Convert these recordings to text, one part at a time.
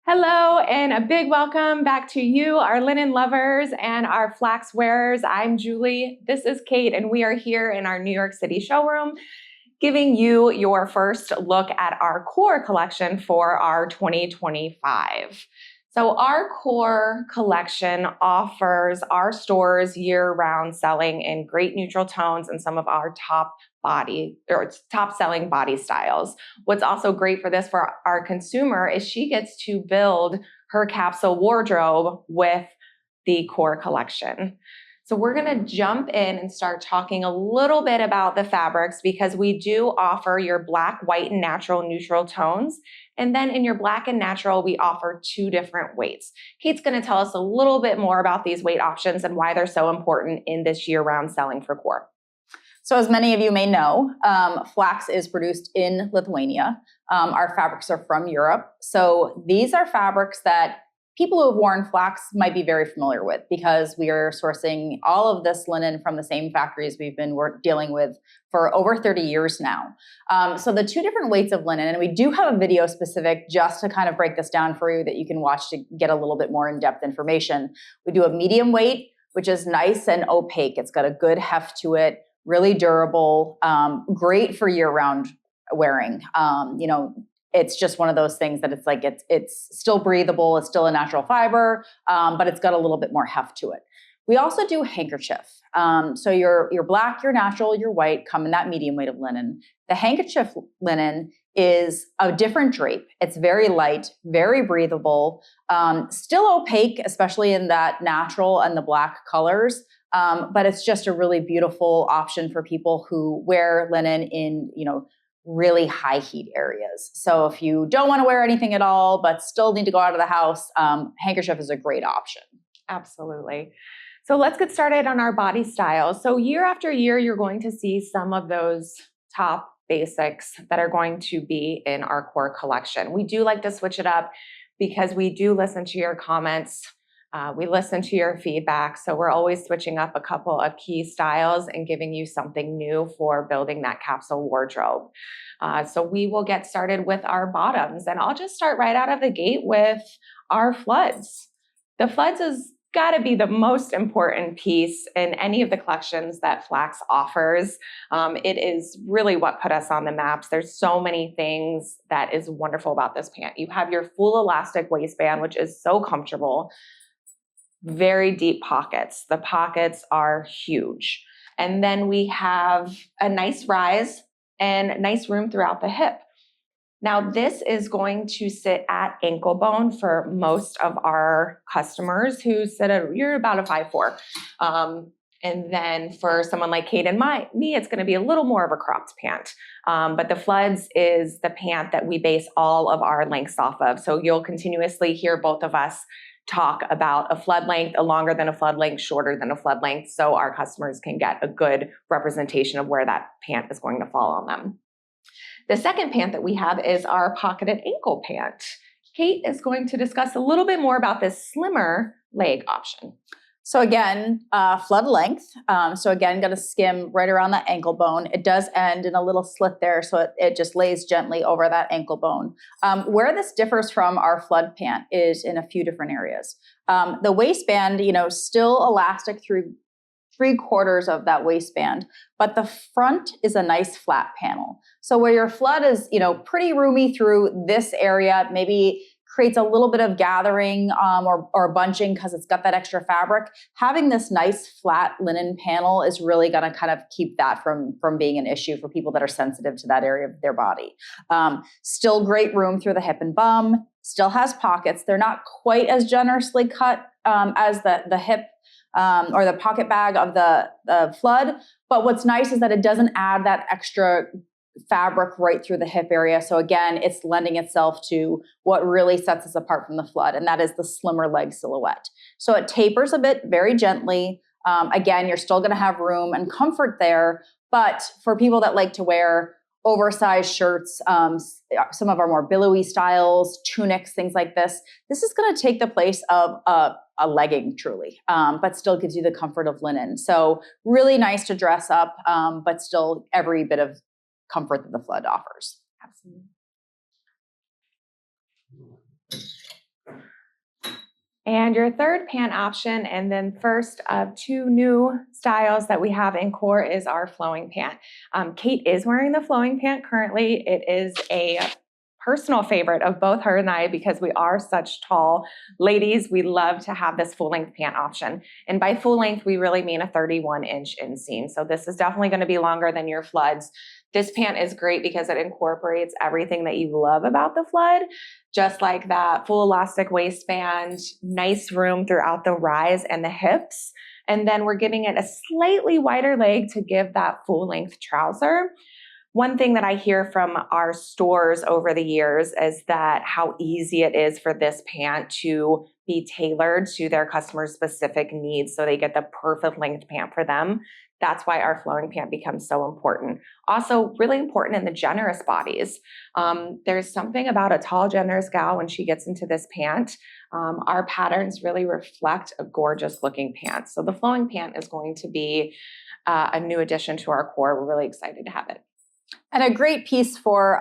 Hello, and a big welcome back to you, our linen lovers and our flax wearers. I'm Julie, this is Kate, and we are here in our New York City showroom giving you your first look at our core collection for our 2025. So our core collection offers our stores year-round selling in great neutral tones and some of our top selling body styles. What's also great for this for our consumer is she gets to build her capsule wardrobe with the core collection. So we're going to jump in and start talking a little bit about the fabrics because we do offer your black, white, and natural neutral tones. And then in your black and natural, we offer 2 different weights. Kate's going to tell us a little bit more about these weight options and why they're so important in this year-round selling for core. So as many of you may know, flax is produced in Lithuania. Our fabrics are from Europe. So these are fabrics that people who have worn flax might be very familiar with because we are sourcing all of this linen from the same factories we've been dealing with for over 30 years now. So the 2 different weights of linen, and we do have a video specific just to kind of break this down for you that you can watch to get a little bit more in-depth information. We do a medium weight, which is nice and opaque. It's got a good heft to it. Really durable, great for year-round wearing. It's just one of those things that it's like it's still breathable, it's still a natural fiber, but it's got a little bit more heft to it. We also do handkerchief. So your black, your natural, your white come in that medium weight of linen. The handkerchief linen is a different drape. It's very light, very breathable, still opaque, especially in that natural and the black colors. But it's just a really beautiful option for people who wear linen in, really high heat areas. So if you don't want to wear anything at all, but still need to go out of the house, handkerchief is a great option. Absolutely. So let's get started on our body styles. So year after year, you're going to see some of those top basics that are going to be in our core collection. We do like to switch it up because we do listen to your comments. We listen to your feedback. So we're always switching up a couple of key styles and giving you something new for building that capsule wardrobe. So we will get started with our bottoms, and I'll just start right out of the gate with our floods. The floods has got to be the most important piece in any of the collections that Flax offers. It is really what put us on the maps. There's so many things that is wonderful about this pant. You have your full elastic waistband, which is so comfortable. Very deep pockets. The pockets are huge. And then we have a nice rise and nice room throughout the hip. Now, this is going to sit at ankle bone for most of our customers who sit at, you're about a 5'4". And then for someone like Kate and me, it's going to be a little more of a cropped pant. But the floods is the pant that we base all of our lengths off of. So you'll continuously hear both of us talk about a flood length, a longer than a flood length, shorter than a flood length, so our customers can get a good representation of where that pant is going to fall on them. The second pant that we have is our pocketed ankle pant. Kate is going to discuss a little bit more about this slimmer leg option. So again, flood length. So again, going to skim right around that ankle bone. It does end in a little slit there, so it just lays gently over that ankle bone. Where this differs from our flood pant is in a few different areas. The waistband, still elastic through 3/4 of that waistband, but the front is a nice flat panel. So where your flood is, pretty roomy through this area, maybe creates a little bit of gathering or bunching because it's got that extra fabric. Having this nice flat linen panel is really going to kind of keep that from being an issue for people that are sensitive to that area of their body. Still great room through the hip and bum, still has pockets. They're not quite as generously cut as the hip or the pocket bag of the flood. But what's nice is that it doesn't add that extra fabric right through the hip area. So again, it's lending itself to what really sets us apart from the flood, and that is the slimmer leg silhouette. So it tapers a bit very gently. Again, you're still going to have room and comfort there, but for people that like to wear oversized shirts, some of our more billowy styles, tunics, things like this is going to take the place of a legging truly, but still gives you the comfort of linen. So really nice to dress up, but still every bit of comfort that the flood offers. Absolutely. And your third pant option, and then first of two new styles that we have in core, is our flowing pant. Kate is wearing the flowing pant currently. It is a personal favorite of both her and I because we are such tall ladies. We love to have this full length pant option. And by full length, we really mean a 31-inch inseam. So this is definitely going to be longer than your floods. This pant is great because it incorporates everything that you love about the flood, just like that full elastic waistband, nice room throughout the rise and the hips. And then we're giving it a slightly wider leg to give that full length trouser. One thing that I hear from our stores over the years is that how easy it is for this pant to be tailored to their customers' specific needs so they get the perfect length pant for them. That's why our flowing pant becomes so important. Also, really important in the generous bodies. There's something about a tall, generous gal when she gets into this pant. Our patterns really reflect a gorgeous looking pant. So the flowing pant is going to be a new addition to our core. We're really excited to have it. And a great piece for,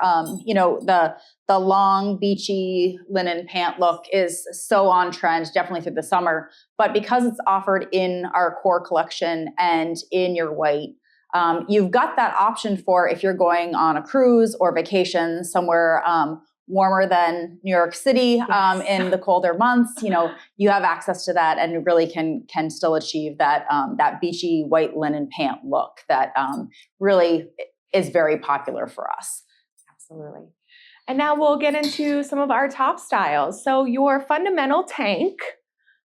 the long beachy linen pant look is so on trend, definitely through the summer. But because it's offered in our core collection and in your white, you've got that option for if you're going on a cruise or vacation somewhere warmer than New York City in the colder months. You have access to that and really can still achieve that that beachy white linen pant look that really is very popular for us. Absolutely. And now we'll get into some of our top styles. So your fundamental tank,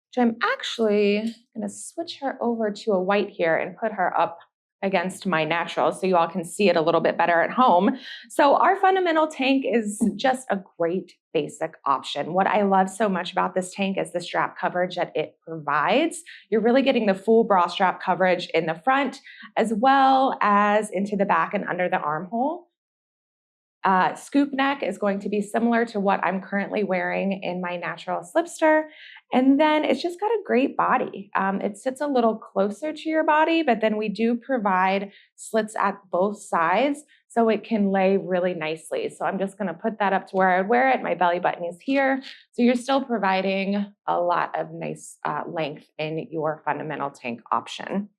which I'm actually going to switch her over to a white here and put her up against my natural so you all can see it a little bit better at home. So our fundamental tank is just a great basic option. What I love so much about this tank is the strap coverage that it provides. You're really getting the full bra strap coverage in the front as well as into the back and under the armhole. Scoop neck is going to be similar to what I'm currently wearing in my natural Slipster. And then it's just got a great body. It sits a little closer to your body, but then we do provide slits at both sides so it can lay really nicely. So I'm just going to put that up to where I would wear it. My belly button is here. So you're still providing a lot of nice length in your fundamental tank option.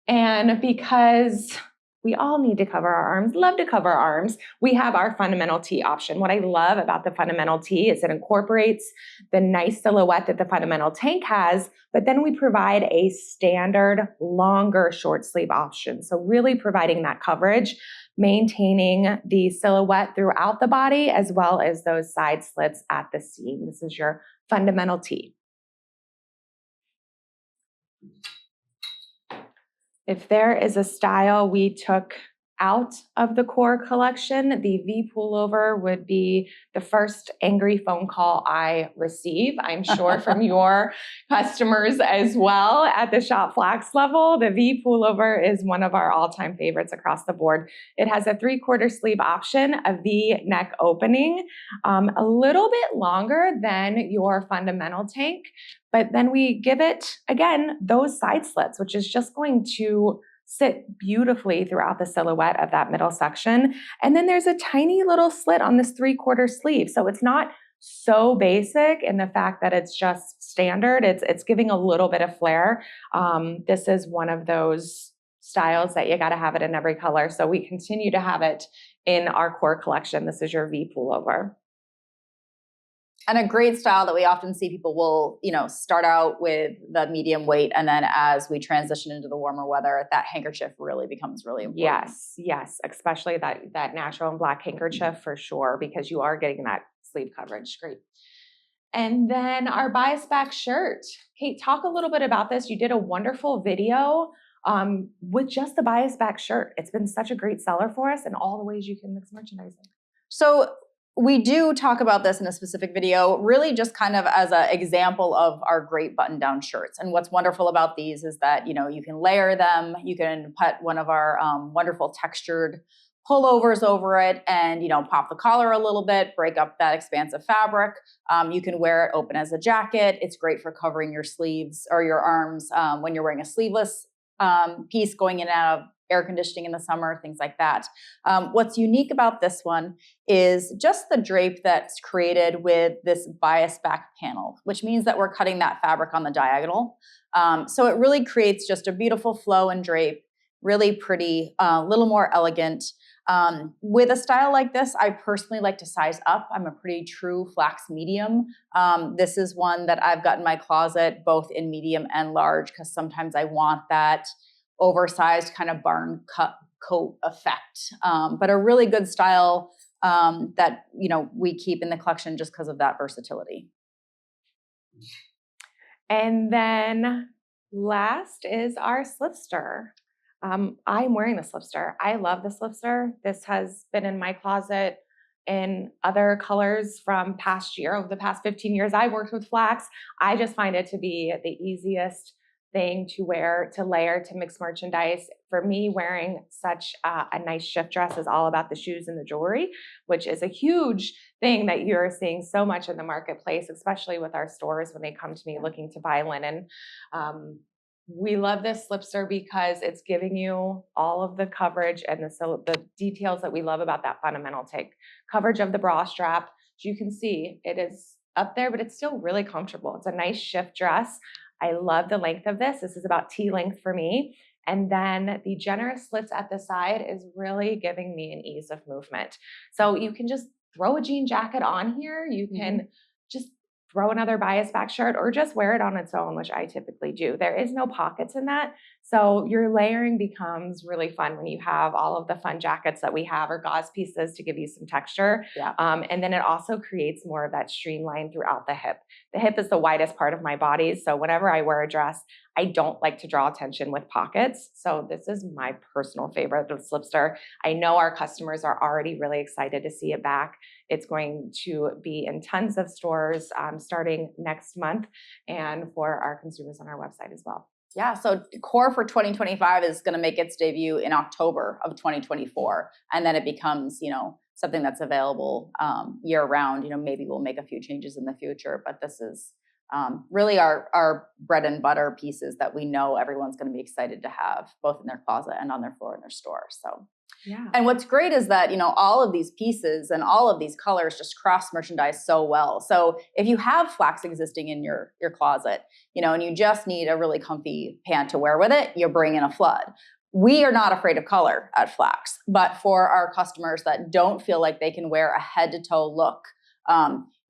And because we all need to cover our arms, love to cover our arms, we have our fundamental tee option. What I love about the fundamental tee is it incorporates the nice silhouette that the fundamental tank has, but then we provide a standard, longer short sleeve option. So really providing that coverage, maintaining the silhouette throughout the body, as well as those side slits at the seam. This is your fundamental tee. If there is a style we took out of the core collection, the V pullover would be the first angry phone call I receive. I'm sure from your customers as well at the Shop Flax level. The V pullover is one of our all-time favorites across the board. It has a 3/4 sleeve option, a V neck opening, a little bit longer than your fundamental tank, but then we give it, again, those side slits, which is just going to sit beautifully throughout the silhouette of that middle section. And then there's a tiny little slit on this 3/4 sleeve. So it's not so basic in the fact that it's just standard. It's giving a little bit of flair. This is one of those styles that you got to have it in every color. So we continue to have it in our core collection. This is your V pullover. And a great style that we often see people will, start out with the medium weight. And then as we transition into the warmer weather, that handkerchief really becomes really important. Yes. Especially that natural and black handkerchief for sure, because you are getting that sleeve coverage. Great. And then our bias back shirt. Kate, talk a little bit about this. You did a wonderful video with just the bias back shirt. It's been such a great seller for us and all the ways you can mix merchandising. So we do talk about this in a specific video, really just kind of as an example of our great button-down shirts. And what's wonderful about these is that, you can layer them. You can put one of our wonderful textured pullovers over it and, pop the collar a little bit, break up that expansive fabric. You can wear it open as a jacket. It's great for covering your sleeves or your arms when you're wearing a sleeveless piece going in and out of air conditioning in the summer, things like that. What's unique about this one is just the drape that's created with this bias back panel, which means that we're cutting that fabric on the diagonal. So it really creates just a beautiful flow and drape, really pretty, a little more elegant. With a style like this, I personally like to size up. I'm a pretty true flax medium. This is one that I've got in my closet, both in medium and large, because sometimes I want that oversized kind of barn cut coat effect. But a really good style that, you know, we keep in the collection just because of that versatility. And then last is our Slipster. I'm wearing the Slipster. I love the Slipster. This has been in my closet in other colors from past year. Over the past 15 years, I've worked with flax. I just find it to be the easiest thing to wear, to layer, to mix merchandise. For me, wearing such a nice shift dress is all about the shoes and the jewelry, which is a huge thing that you're seeing so much in the marketplace, especially with our stores when they come to me looking to buy linen. We love this Slipster because it's giving you all of the coverage and the details that we love about that fundamental take. Coverage of the bra strap. As you can see, it is up there, but it's still really comfortable. It's a nice shift dress. I love the length of this. This is about T length for me. And then the generous slits at the side is really giving me an ease of movement. So you can just throw a jean jacket on here. You can just throw another bias back shirt or just wear it on its own, which I typically do. There is no pockets in that. So your layering becomes really fun when you have all of the fun jackets that we have or gauze pieces to give you some texture. Yeah. And then it also creates more of that streamline throughout the hip. The hip is the widest part of my body. So whenever I wear a dress, I don't like to draw attention with pockets. So this is my personal favorite, the Slipster. I know our customers are already really excited to see it back. It's going to be in tons of stores starting next month and for our consumers on our website as well. Yeah, so Core for 2025 is going to make its debut in October of 2024. And then it becomes, you know, something that's available year round. You know, maybe we'll make a few changes in the future, but this is really our bread and butter pieces that we know everyone's going to be excited to have both in their closet and on their floor in their store. So, yeah. And what's great is that, you know, all of these pieces and all of these colors just cross merchandise so well. So if you have flax existing in your closet, you know, and you just need a really comfy pant to wear with it, you bring in a flood. We are not afraid of color at Flax, but for our customers that don't feel like they can wear a head to toe look,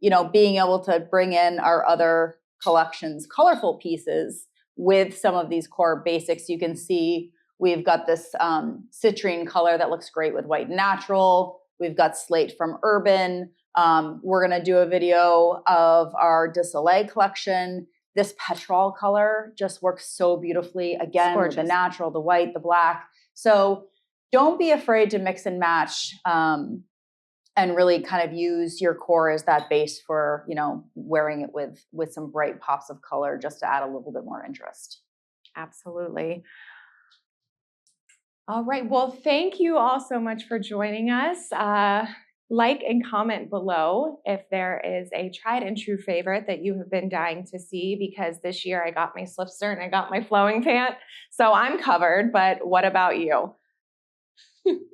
you know, being able to bring in our other collections, colorful pieces with some of these core basics. You can see we've got this citrine color that looks great with white natural. We've got slate from Urban. We're going to do a video of our de Soleil collection. This petrol color just works so beautifully, again, with the natural, the white, the black. So don't be afraid to mix and match and really kind of use your core as that base for, you know, wearing it with some bright pops of color just to add a little bit more interest. Absolutely. All right. Well, thank you all so much for joining us. Like and comment below if there is a tried and true favorite that you have been dying to see, because this year I got my Slipster and I got my flowing pant. So I'm covered, but what about you?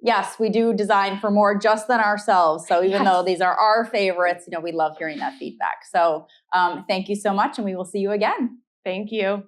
Yes, we do design for more just than ourselves. So even though these are our favorites, you know, we love hearing that feedback. So thank you so much, and we will see you again. Thank you.